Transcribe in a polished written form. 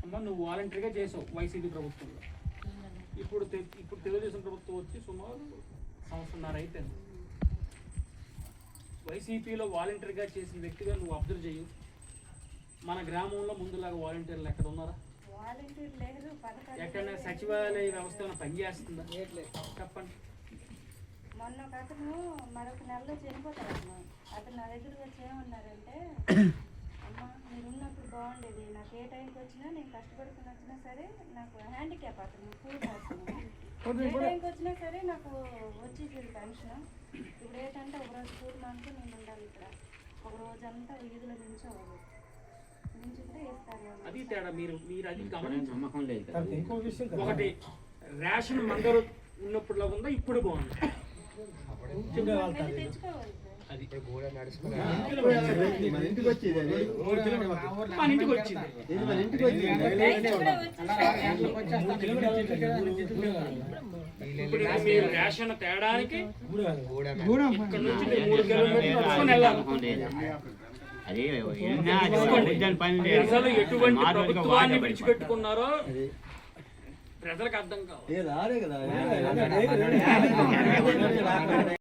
అమ్మ నువ్వు వాలంటరీగా చేసావు వైసీపీ ప్రభుత్వంలో. ఇప్పుడు తెలుగుదేశం ప్రభుత్వం వచ్చి సుమారు సంవత్సరంన్నర అయిపోయింది. వైసీపీలో వాలంటరీగా చేసిన వ్యక్తిగా నువ్వు అబ్జర్వ్ చేయు. మన గ్రామంలో ముందులాగా వాలంటీర్లు ఎక్కడ ఉన్నారా? ఎక్కడైనా సచివాలయ వ్యవస్థ పనిచేస్తుందా? చెప్పండి. మొన్న ఒక అతను మరొక నెలలో చనిపోతారు. అతను నా దగ్గరకు వచ్చి ఏమన్నారంటే, అమ్మ మీరు ఉన్నప్పుడు బాగుండేది, నాకు ఏ టైంకి వచ్చినా నేను కష్టపడుకుని వచ్చినా సరే నాకు హ్యాండిక్యాప్ అతను కూలి చేస్తున్నాను, ఏ టైంకి వచ్చినా సరే నాకు వచ్చేసేది పెన్షన్. ఇప్పుడు ఏంటంటే ఒకరోజు కూలి మానుకు నేను ఉండాలి ఇక్కడ, ఒక రోజంతా వీధుల నించోవాలి, నించుంటే వేస్తాను. అది తేడా. మీరు అది గమనించండి. ఒకటి రేషన్ మందరు ఉన్నప్పుడు ఉందా, ఇప్పుడు బాగుంది. తెచ్చుకోవాలి. అది మన ఇంటికి వచ్చింది. ఇప్పుడు మీరు రేషన్ తేడానికి ఇక్కడ నుంచి 3 కిలోమీటర్లు ఎటువంటి ప్రభుత్వాన్ని విడిచిపెట్టుకున్నారో ప్రజలకు అర్థం కావాలి.